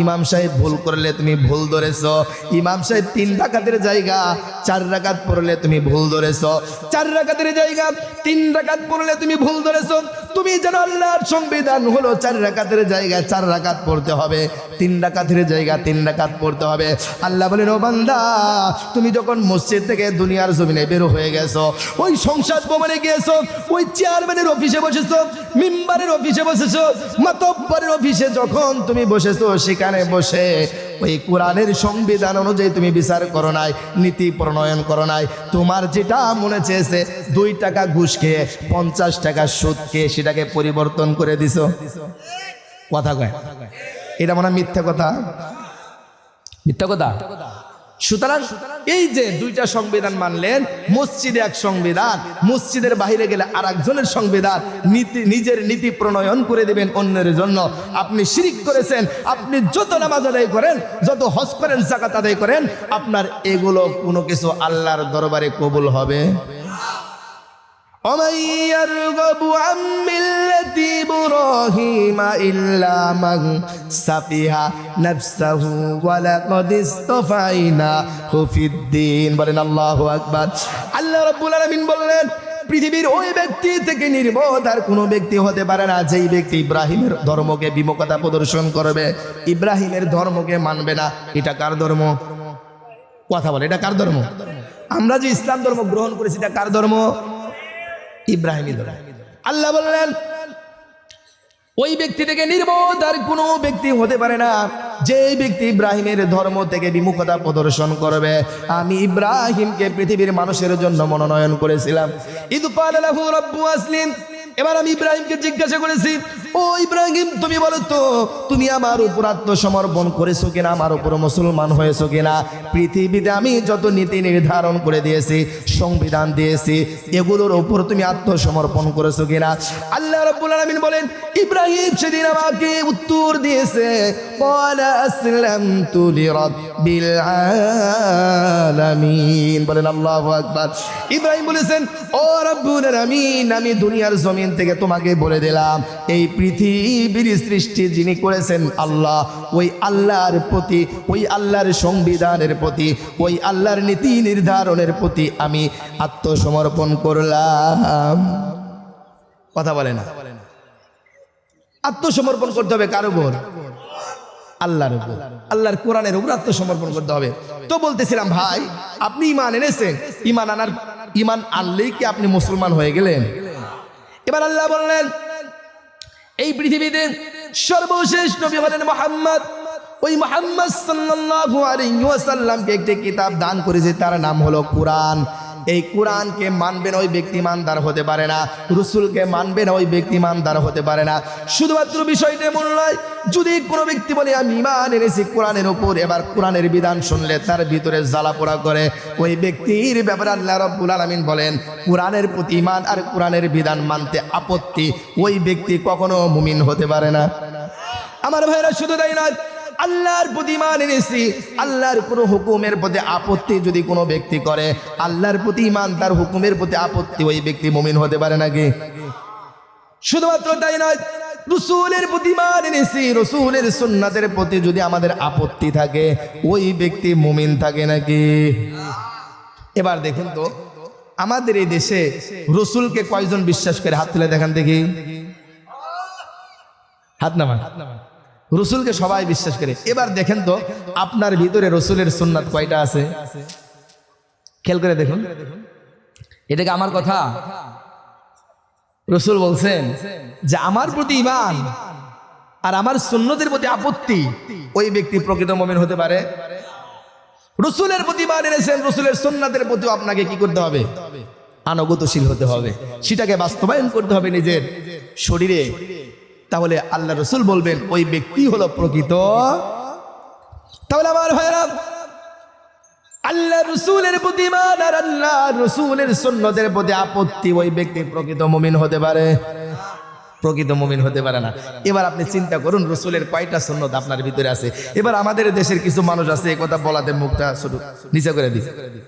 ইমাম সাহেব ভুল করলে তুমি ভুল ধরেছো, ইমাম সাহেব 3 রাকাতের জায়গা 4 রাকাত পড়লে তুমি ভুল ধরেছো, 4 রাকাতের জায়গা 3 রাকাত পড়লে তুমি ভুল ধরেছো। তুমি জানো আল্লাহর সংবিধান হলো 4 রাকাতের জায়গায় 4 রাকাত পড়তে হবে, 3 রাকাতের জায়গা 3 রাকাত পড়তে হবে। আল্লাহ বলেন, ও বান্দা তুমি যখন মসজিদ থেকে দুনিয়ার জমিনে বের হয়ে গেছো, ওই সংসদ ভবনে গিয়েছো, ওই চেয়ারম্যানের অফিসে বসেছো, মিম্বারের অফিসে বসেছো, মাতব্বরের অফিসে যখন তুমি বসেছো, সেখানে বসে ওই কোরআনের সংবিধান অনুযায়ী তুমি বিচার করো নাই, নীতি প্রণয়ন করো নাই, তোমার যেটা মনে চেয়েছে 2 টাকা ঘুষ খেয়ে 50 টাকা সুদ খেয়ে সেটাকে পরিবর্তন করে দিছো। কথা কয়, এটা মনে হয় মিথ্যা কথা, মিথ্যা কথা। সুতরাং এই যে 2টা সংবিধান মানলেন, মসজিদে এক সংবিধান, মসজিদের বাইরে গেলে আর একজনের সংবিধান, নিজের নীতি প্রণয়ন করে দেবেন অন্যের জন্য। আপনি শিরিক করেছেন। আপনি যত নামাজ আদায় করেন, যত হজ করেন, যাকাত আদায় করেন, আপনার এগুলো কোনো কিছু আল্লাহর দরবারে কবুল হবে। ومن يرغب عن ملة إبراهيم إلا من سفه نفسه ولقد اصطفيناه في الدين। বলেন আল্লাহু আকবার। আল্লাহ রাব্বুল আলামিন বললেন, পৃথিবীর ওই ব্যক্তি থেকে নির্বোধ আর কোনো ব্যক্তি হতে পারে না যেই ব্যক্তি ইব্রাহিমের ধর্মকে বিমুখতা প্রদর্শন করবে, ইব্রাহিমের ধর্মকে মানবে না। এটা কার ধর্ম? কথা বলে, এটা কার ধর্ম? আমরা যে ইসলাম ধর্ম গ্রহণ করেছি এটা কার ধর্ম? ইব্রাহিমী ধর্ম। আল্লাহ বললেন ওই ব্যক্তি থেকে নির্বোধ আর কোনো ব্যক্তি হতে পারে না। যে ব্যক্তি ইব্রাহিমের ধর্ম থেকে বিমুখতা প্রদর্শন করবে, আমি ইব্রাহিমকে পৃথিবীর মানুষের জন্য মনোনয়ন করেছিলাম। ইদ ক্বালা লাহু রাব্বু আসলিম। এবার আমি ইব্রাহিমকে জিজ্ঞাসা করেছি, ও ইব্রাহিম তুমি বলো তো, তুমি আমার উপর আত্মসমর্পণ করেছো কিনা, আমার উপর মুসলমান হয়েছো কিনা? পৃথিবীতে আমি যত নীতি নির্ধারণ করে দিয়েছি, সংবিধান দিয়েছি, এগুলোর উপর তুমি আত্মসমর্পণ করেছো কিনা? আল্লাহ রাব্বুল আলামিন বলেন ইব্রাহিম সেদিন আমাকে উত্তর দিয়েছে, ক্বালা আসলামতু লিরাব্বিল আলামিন। বলেন আল্লাহু আকবার। ইব্রাহিম বলেছেন, ও রাব্বুল আলামিন, আমি দুনিয়ার জমিন থেকে তোমাকে বলে দিলাম, এই পৃথিবীর সৃষ্টি যিনি করেছেন আল্লাহ, ওই আল্লাহর প্রতি, ওই আল্লাহর সংবিধানের প্রতি, ওই আল্লাহর নীতি নির্ধারণের প্রতি আমি আত্মসমর্পণ করলাম। কথা বলে না? আত্মসমর্পণ করতে হবে কার উপর? আল্লাহর উপর, আল্লাহর কোরআনের উপর আত্মসমর্পণ করতে হবে। তো বলতেছিলাম ভাই, আপনি ঈমান এনেছেন, ঈমান আনলেই কি আপনি মুসলমান হয়ে গেলেন? এবার আল্লাহ বললেন এই পৃথিবীতে সর্বশেষ নবী হলেন মুহাম্মদ। ওই মুহাম্মদ সাল্লাল্লাহু আলাইহি ওয়াসাল্লামকে একটি কিতাব দান করেছে, তার নাম হলো কোরআন। এই কোরআনকে মানবে না ওই ব্যক্তি ইমানদার হতে পারে না, রাসূলকে মানবে না ওই ব্যক্তি ইমানদার হতে পারে না। শুধুমাত্র বিষয়টা এমন নয়, যদি কোনো ব্যক্তি বলে আমি ঈমান এনেছি কোরআনের উপর, এবার কোরআনের বিধান শুনলে তার ভিতরে জ্বালা পোড়া করে, ওই ব্যক্তির ব্যাপারে আল্লাহ রাব্বুল আলামিন বলেন কোরআনের প্রতি ঈমান আর কোরআনের বিধান মানতে আপত্তি, ওই ব্যক্তি কখনো মুমিন হতে পারে না। আমার ভাইরা শুধু তাই নয়, আল্লাহর প্রতি ঈমান এনেছি, আল্লাহর কোনো হুকুমের প্রতি আপত্তি যদি কোনো ব্যক্তি করে, আল্লাহর প্রতি ঈমান তার হুকুমের প্রতি আপত্তি, ওই ব্যক্তি মুমিন হতে পারে নাকি? শুধুমাত্র তাই নয়, রাসূলের প্রতি ঈমান এনেছি, রাসূলের সুন্নাতের প্রতি যদি আমাদের আপত্তি থাকে, ওই ব্যক্তি মুমিন থাকে নাকি? এবার দেখুন তো আমাদের এই দেশে রাসূলকে কয়জন বিশ্বাস করে? হাত তুলে দেখান দেখি, হাত নামান। রাসূলকে সবাই বিশ্বাস করে। এবার দেখেন তো আপনার ভিতরে রাসূলের সুন্নাত কয়টা আছে? খেয়াল করে দেখুন। এটা কি আমার কথা? রাসূল বলছেন যে আমার প্রতি ঈমান আর আমার সুন্নতের প্রতি আপত্তি, ওই ব্যক্তি প্রকৃত মুমিন হতে পারে? রাসূলের প্রতি ঈমান এনেছেন, রাসূলের সুন্নাতের প্রতি আপনাকে কি করতে হবে? আনুগত্যশীল হতে হবে, সেটাকে বাস্তবায়ন করতে হবে নিজের শরীরে। তাহলে আল্লাহ রাসূল বলবেন ওই ব্যক্তি হলো প্রকৃত। তাহলে আমার ভাইরা, আল্লাহ রাসূলের প্রতি ঈমান আর আল্লাহ রাসূলের সুন্নতের প্রতি আপত্তি, ওই ব্যক্তি প্রকৃত মুমিন হতে পারে? প্রকৃত মুমিন হতে পারে না। এবার আপনি চিন্তা করুন রাসূলের কয়টা সুন্নত আপনার ভিতরে আছে। এবার আমাদের দেশের কিছু মানুষ আছে এই কথা বলাতে মুখটা শুধু নিচে করে দিই,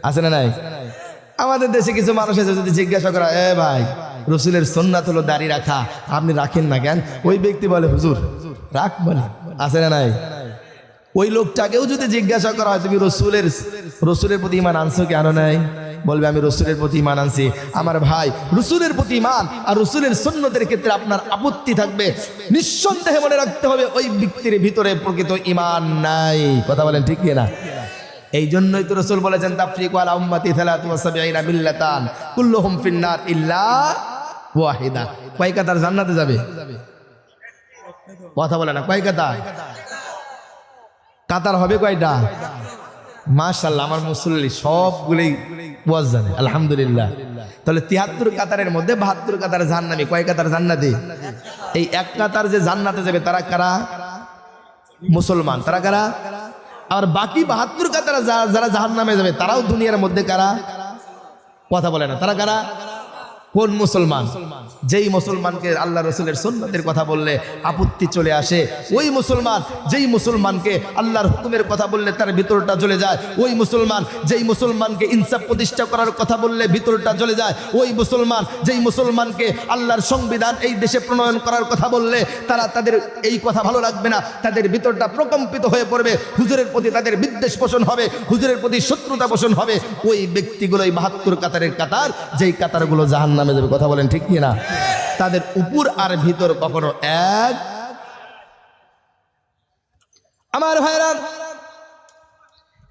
আছে না নাই? আমাদের দেশে কিছু মানুষ আছে, যদি জিজ্ঞাসা করা এ ভাই রাসূলের সুন্নাত হলো দাড়ি রাখা, আপনি রাখেন না কেন? ওই ব্যক্তি বলে হুজুর রাখ, বলে আছে না নাই? ওই লোকটাকেও যদি জিজ্ঞাসা করা হয় তুমি রাসূলের প্রতি ঈমান আনছো কি আনো নাই, বলবে আমি রাসূলের প্রতি ঈমান আনছি। আমার ভাই, রাসূলের প্রতি ঈমান আর রাসূলের সুন্নতের ক্ষেত্রে আপনার আপত্তি থাকবে, নিঃসন্দেহে মনে রাখতে হবে ওই ব্যক্তির ভিতরে প্রকৃত ঈমান নাই। কথা বলেন ঠিক কি না? এই জন্যই তো রাসূল বলেছেন তাফরিকু আলা উম্মতি 73 মিল্লাতান কুল্লুহুম ফিন্নার ইল্লা ওয়াহিদা। কয় কাতার জান্নাতে যাবে? কথা বলে না, কয় কাতার? কাতার হবে কয়টা? মাশাআল্লাহ, আমার মুসল্লি সবগুলোই ওয়াজ জানে, আলহামদুলিল্লাহ। তাহলে 73 কাতারের মধ্যে 72 কাতার জান্নাতি। কয় কাতার জান্নাতি? এই এক কাতার যে জান্নাতে যাবে তারা কারা? মুসলমান। তারা কারা? আর বাকি 72 কাতার যারা জাহান্নামে যাবে তারাও দুনিয়ার মধ্যে কারা? কথা বলে না, তারা কারা? কোন মুসলমান? যেই মুসলমানকে আল্লাহ রাসূলের সুন্নতের কথা বললে আপত্তি চলে আসে, ওই মুসলমান। যেই মুসলমানকে আল্লাহর হুকুমের কথা বললে তার ভিতরটা জ্বলে যায়, ওই মুসলমান। যেই মুসলমানকে ইনসাফ প্রতিষ্ঠা করার কথা বললে ভিতরটা জ্বলে যায়, ওই মুসলমান। যেই মুসলমানকে আল্লাহর সংবিধান এই দেশে প্রণয়ন করার কথা বললে তাদের এই কথা ভালো লাগবে না, তাদের ভিতরটা প্রকম্পিত হয়ে পড়বে, হুজুরের প্রতি তাদের বিদ্বেষ পোষণ হবে, হুজুরের প্রতি শত্রুতা পোষণ হবে। ওই ব্যক্তিগুলোই 72 কাতারের কাতার, যেই কাতারগুলো জাহান্নামে যাবে। কথা বলেন ঠিক কি না? তাদের উপর আর ভিতর কখনো এক। আমার ভাইরা,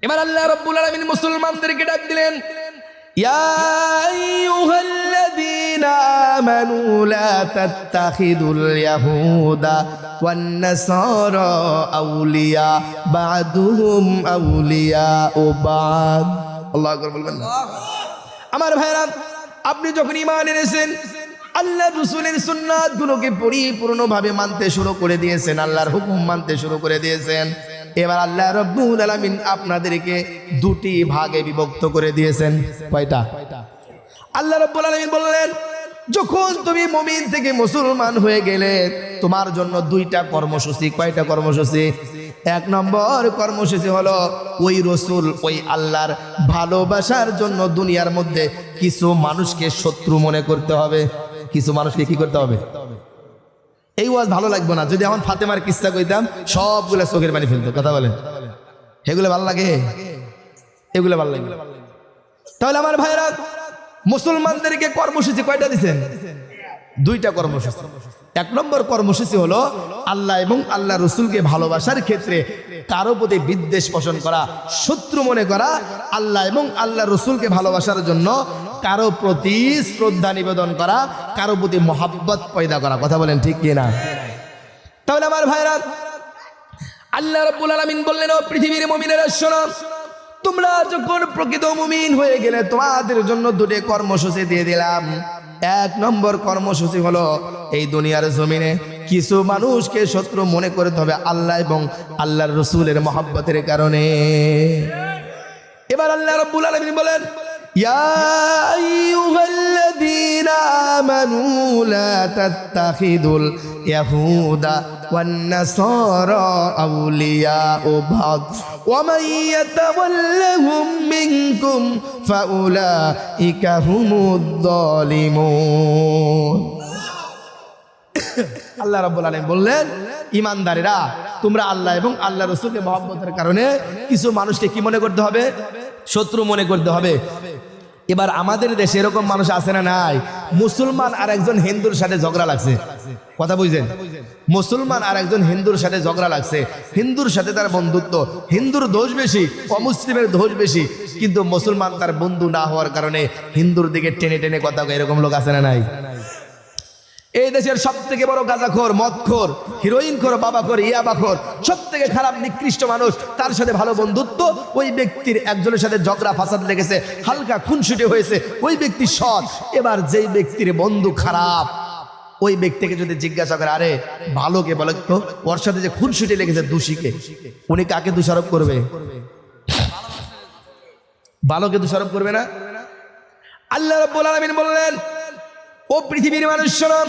এবার আল্লাহ রাব্বুল আলামিন মুসলমানদেরকে ডাক দিলেন, ইয়া আইয়ুহাল্লাযীনা আমানু লা তাত্তাখিদুল ইয়াহুদা ওয়ান নাসারা আউলিয়া বা'দুহুম আউলিয়াউ বা'দ। আল্লাহু আকবার বলবেন না? আমার ভাইরা, আপনি যখন ঈমান এনেছেন, আল্লাহ রাসূলের সুন্নাতগুলোকে পরিপূর্ণভাবে মানতে শুরু করে দিয়েছেন, আল্লাহর হুকুম মানতে শুরু করে দিয়েছেন, এবার আল্লাহ রাব্বুল আলামিন আপনাদেরকে দুটি ভাগে বিভক্ত করে দিয়েছেন। কয়টা? আল্লাহ রাব্বুল আলামিন বললেন, যখন তুমি মুমিন থেকে মুসলমান হয়ে গেলে তোমার জন্য দুইটা কর্মসূচি। কয়টা কর্মসূচি? এক নম্বর কর্মসূচি হলো ওই রসুল, ওই আল্লাহর ভালোবাসার জন্য দুনিয়ার মধ্যে কিছু মানুষকে শত্রু মনে করতে হবে। কিছু মানুষকে কি করতে হবে? এই ওয়াজ ভালো লাগবে না যদি আমার ফাতেমার কিস্সা কইতাম, সবগুলা চোখের পানি ফেলতো। কথা বলেন, এগুলো ভালো লাগে? এগুলো ভালো লাগে? তাহলে আমার ভাইরা, মুসলমানদেরকে কর্মসূচি কয়টা দিচ্ছেন? দুইটা কর্মসূচি। এক নম্বর কর্মসূচি হলো আল্লাহ এবং আল্লাহ রসুলকে ভালোবাসার ক্ষেত্রে কারো প্রতি বিদ্বেষ পোষণ করা, শত্রু মনে করা, আল্লাহ এবং আল্লাহ রসুলকে ভালোবাসার জন্য কারো প্রতি শ্রদ্ধা নিবেদন করা, কারো প্রতি মহাব্বত পয়দা করা। কথা বলেন ঠিক কি না? তাহলে আমার ভাইরা, আল্লাহ রাব্বুল আলামিন বললেন, ও পৃথিবীর মুমিনেরা শোনো, তোমরা যখন প্রকৃত মুমিন হয়ে গেলে তোমাদের জন্য দুটি কর্মসূচি দিয়ে দিলাম। এক নম্বর কর্মসূচি হলো এই দুনিয়ার জমিনে কিছু মানুষকে শত্রু মনে করতে হবে আল্লাহ এবং আল্লাহর রাসূলের মহব্বতের কারণে। এবার আল্লাহ রাব্বুল আলামিন বলেন, ইয়া আইয়ুহাল্লাযীনা আমানু লা তাত্তাখিদুল ইয়াহুদা ওয়ান নাসারা আউলিয়াউ বা'দ ওয়া মান ইয়াতাওয়াল্লাহুম মিনকুম ফাউলাইকা হুমুদ যালিমুন। আল্লাহ রাব্বুল আলামিন বললেন, ঈমানদারেরা, তোমরা আল্লাহ এবং আল্লাহ রাসূলকে মহব্বতের কারণে কিছু মানুষকে কি মনে করতে হবে? শত্রু মনে করতে হবে। এবার আমাদের দেশে এরকম মানুষ আছে না নাই? মুসলমান আর একজন হিন্দুর সাথে ঝগড়া লাগছে। কথা বুঝছেন? মুসলমান আর একজন হিন্দুর সাথে ঝগড়া লাগছে, হিন্দুর সাথে তার বন্ধুত্ব, হিন্দুর দোষ বেশি, অমুসলিমের দোষ বেশি, কিন্তু মুসলমান তার বন্ধু না হওয়ার কারণে হিন্দুর দিকে টেনে টেনে কথা কয়। এরকম লোক আছে না নাই? এই দেশের সব থেকে বড় গাঁজাখোর, মদখোর, হিরোইনখোর, বাবাখোর, ইয়াবাখোর, সব থেকে খারাপ নিকৃষ্ট মানুষ, তার সাথে ভালো বন্ধুত্ব, ওই ব্যক্তির একজনের সাথে ঝগড়া ফাসাদ লেগেছে, হালকা খুনসুটি হয়েছে, ওই ব্যক্তি সৎ। এবার যেই ব্যক্তির বন্ধু খারাপ, ওই ব্যক্তিকে যদি জিজ্ঞাসা করে, আরে ভালোকে বলে তো, ওর সাথে যে খুনসুটি লেগেছে দোষীকে, উনি কাকে দোষারোপ করবে? ভালোকে দোষারোপ করবে না? আল্লাহ রাব্বুল আলামিন বললেন, ও পৃথিবীর মানুষ শোনো,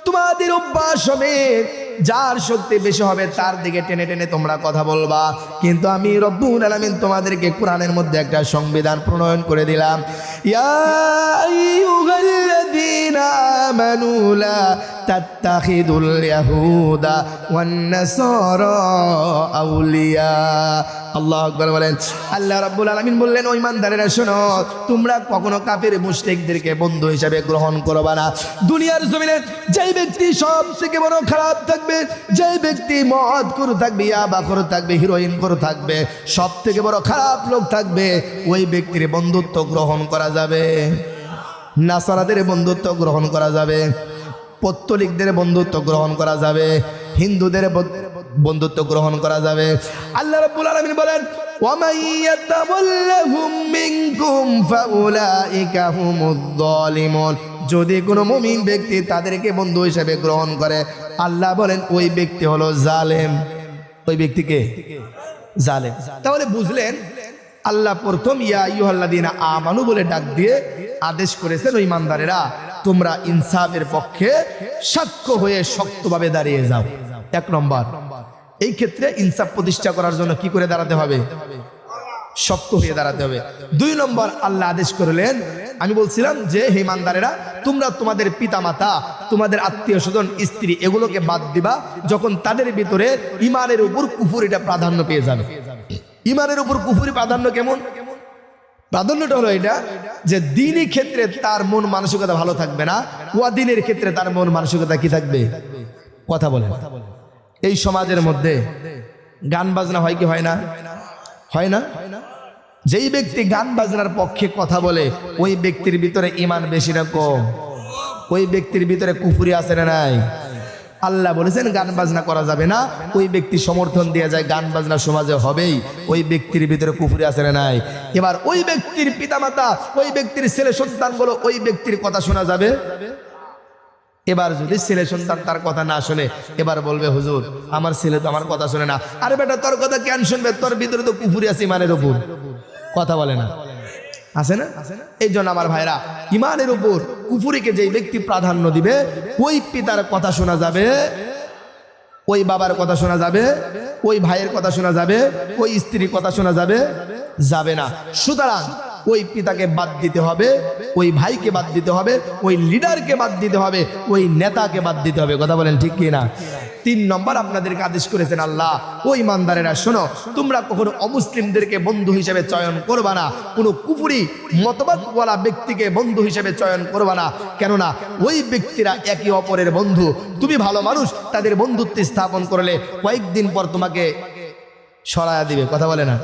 তোমাদের অভ্যাস হবে যার শক্তি বেশি হবে তার দিকে টেনে টেনে তোমরা কথা বলবা, কিন্তু আমি রব্বুল আলামিন তোমাদেরকে কোরআনের মধ্যে একটা সংবিধান প্রণয়ন করে দিলাম। ইয়া আইয়ুহাল্লাযীনা আমানু লা তাত্তাখিদুল ইয়াহুদা ওয়ান নাসারা আউলিয়া। আল্লাহু আকবার বলেন। আল্লাহ রাব্বুল আলামিন বললেন, ও ঈমানদারেরা শোনো, তোমরা কখনো কাফের মুশরিকদেরকে বন্ধু হিসেবে গ্রহণ করবে না। দুনিয়ার জমিনে যেই ব্যক্তি সব থেকে বড় খারাপ থাকবে, যেই ব্যক্তি মদখোর থাকবে, ইয়াবাখোর থাকবে, হিরোইনখোর থাকবে, সব থেকে বড় খারাপ লোক থাকবে, ওই ব্যক্তির বন্ধুত্ব গ্রহণ করা যাবে, নাসারাদের বন্ধুত্ব গ্রহণ করা যাবে, পত্তলিকদের বন্ধুত্ব গ্রহণ করা যাবে, হিন্দুদের বন্ধুত্ব গ্রহণ করা যাবে। আল্লাহ রাব্বুল আলামিন বলেন, ওয়া মান ইয়াতাওয়াল্লাহুম মিনকুম ফাউলাইকা হুমুদ যালিমুন। যদি কোনো মুমিন ব্যক্তি তাদেরকে বন্ধু হিসেবে গ্রহণ করে, আল্লাহ বলেন ওই ব্যক্তি হলো জালেম। ওই ব্যক্তিকে জালেম। তাহলে বুঝলেন, আল্লাহ প্রথম ইয়া আইয়ুহাল্লাযীনা আমানু বলে ডাক দিয়ে আদেশ করেছেন, ওই ঈমানদারেরা তোমরা ইনসাফের পক্ষে সাক্ষ্য হয়ে শক্তভাবে দাঁড়িয়ে যাও। এক নম্বর, এই ক্ষেত্রে ইনসাফ প্রতিষ্ঠা করার জন্য কি করে দাঁড়াতে হবে? শক্ত হয়ে দাঁড়াতে হবে। দুই নম্বর, আল্লাহ আদেশ করলেন, আমি বলছিলাম যে হে ঈমানদারেরা, তোমরা তোমাদের পিতামাতা, তোমাদের আত্মীয় স্বজন, স্ত্রী, এগুলোকে বাদ দিবা যখন তাদের ভিতরে ইমানের উপর কুফর এটা প্রাধান্য পেয়ে যাবে। ইমানের উপর কুফরি প্রাধান্য কেমন? প্রাধান্যটা হলো এটা যে দ্বীনি ক্ষেত্রে তার মন মানসিকতা ভালো থাকবে না, ওয়াদিনের ক্ষেত্রে তার মন মানসিকতা কি থাকবে? কথা বলে। এই সমাজের মধ্যে গান বাজনা হয় কি হয় না? হয় না? যেই ব্যক্তি গান বাজনার পক্ষে কথা বলে ওই ব্যক্তির ভিতরে ঈমান বেশি না কম? ওই ব্যক্তির ভিতরে কুফরি আছে না নাই? আল্লাহ বলেছেন গান বাজনা করা যাবে না, ওই ব্যক্তি সমর্থন দিয়ে যায় গান বাজনা সমাজে হবেই, ওই ব্যক্তির ভিতরে কুফরি আছে না নাই? এবার ওই ব্যক্তির পিতামাতা, ওই ব্যক্তির ছেলে সন্তানগুলো ওই ব্যক্তির কথা শোনা যাবে? এবার যদি ছেলে সন্তান তার কথা না শুনে, এবার বলবে হুজুর আমার ছেলে তো আমার কথা শুনে না। আরে বেটা তোর কথা কেন শুনবে? তোর ভিতরে তো কুফরি আছে ইমানের উপর, কথা বলে না, আছে না? এই জন্য আমার ভাইরা, ইমানের উপর কুফরিকে যেই ব্যক্তি প্রাধান্য দিবে ওই পিতার কথা শোনা যাবে, ওই বাবার কথা শোনা যাবে, ওই ভাইয়ের কথা শোনা যাবে, ওই স্ত্রীর কথা শোনা যাবে? যাবে না। সুতরাং ওই পিতাকে বাদ দিতে হবে, ওই ভাইকে বাদ দিতে হবে, ওই লিডারকে বাদ দিতে হবে, ওই নেতাকে বাদ দিতে হবে। কথা বলেন ঠিক কি না? 3 নম্বর আপনাদেরকে আদেশ করেছেন আল্লাহ, ওই ইমানদারেরা শোনো, তোমরা কখনো অমুসলিমদেরকে বন্ধু হিসেবে চয়ন করবা না, কোনো কুফরি মতবাদওয়ালা ব্যক্তিকে বন্ধু হিসেবে চয়ন করবা না। কেননা ওই ব্যক্তিরা একে অপরের বন্ধু। তুমি ভালো মানুষ, তাদের বন্ধুত্ব স্থাপন করলে কয়েকদিন পর তোমাকে সরায়া দিবে। কথা বলে না?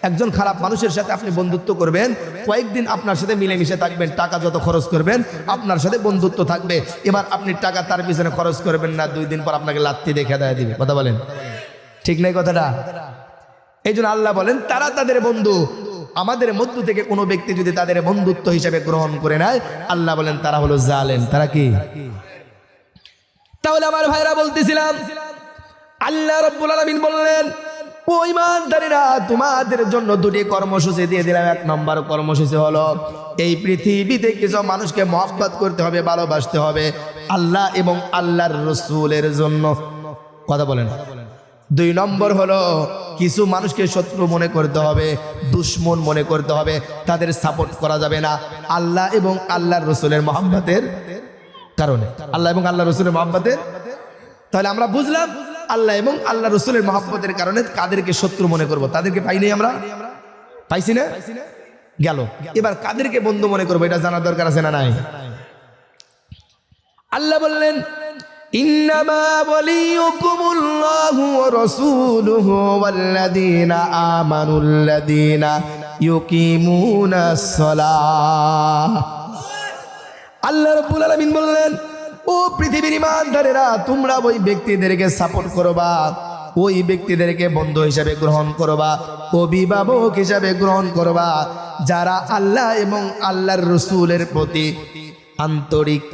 একজন খারাপ মানুষের সাথে আপনি বন্ধুত্ব করবেন, কয়েকদিন আপনার সাথে মিলেমিশে থাকবেন, টাকা যত খরচ করবেন আপনার সাথে বন্ধুত্ব থাকবে। এবার আপনি টাকা তার পিছনে খরচ করবেন না, 2 দিন পর আপনাকে লাত্তি দেখে দেয় দিবে। কথা বলেন ঠিক নাই কথাটা? এই জন্য আল্লাহ বলেন তারা তাদের বন্ধু। আমাদের মধ্য থেকে কোনো ব্যক্তি যদি তাদের বন্ধুত্ব হিসেবে গ্রহণ করে নেয়, আল্লাহ বলেন তারা হলো জালেম। তারা কি? তাহলে আমার ভাইরা বলতেছিলাম, আল্লাহ রাব্বুল আলামিন বললেন ও ইমানদারেরা, তোমাদের জন্য 2টি কর্মসূচি দিয়ে দিলাম। 1 নম্বর কর্মসূচি হলো এই পৃথিবীতে কিছু মানুষকে মহব্বত করতে হবে, ভালোবাসতে হবে আল্লাহ এবং আল্লাহর রাসূলের জন্য। কথা বলেন। 2 নম্বর হলো কিছু মানুষকে শত্রু মনে করতে হবে, দুশমন মনে করতে হবে, তাদের সাপোর্ট করা যাবে না আল্লাহ এবং আল্লাহর রাসূলের মহব্বতের কারণে। আল্লাহ এবং আল্লাহর রাসূলের মহব্বতের। তাহলে আমরা বুঝলাম আল্লাহ এবং আল্লাহ রসুলের মহব্বতের কারণে কাদেরকে শত্রু মনে করব? তাদেরকে পাই নাই, আমরা পাইছি না? গেল। এবার কাদেরকে বন্ধু মনে করবো এটা জানার দরকার আছে না নাই? আল্লাহ বললেন ইন্নামা ওয়ালিয়ুকুমুল্লাহু ওয়া রাসূলুহু ওয়াল্লাযীনা আমানুল্লাযীনা ইউকিমুনাস সালাহ। আল্লাহ রাব্বুল আলামিন বললেন ও পৃথিবীর ইমানদারেরা, তোমরা ওই ব্যক্তিদেরকে সাপোর্ট করবা, ওই ব্যক্তিদেরকে বন্ধু হিসাবে গ্রহণ করবা, অভিভাবক হিসাবে গ্রহণ করবা যারা আল্লাহ এবং আল্লাহর রাসূলের প্রতি আন্তরিক।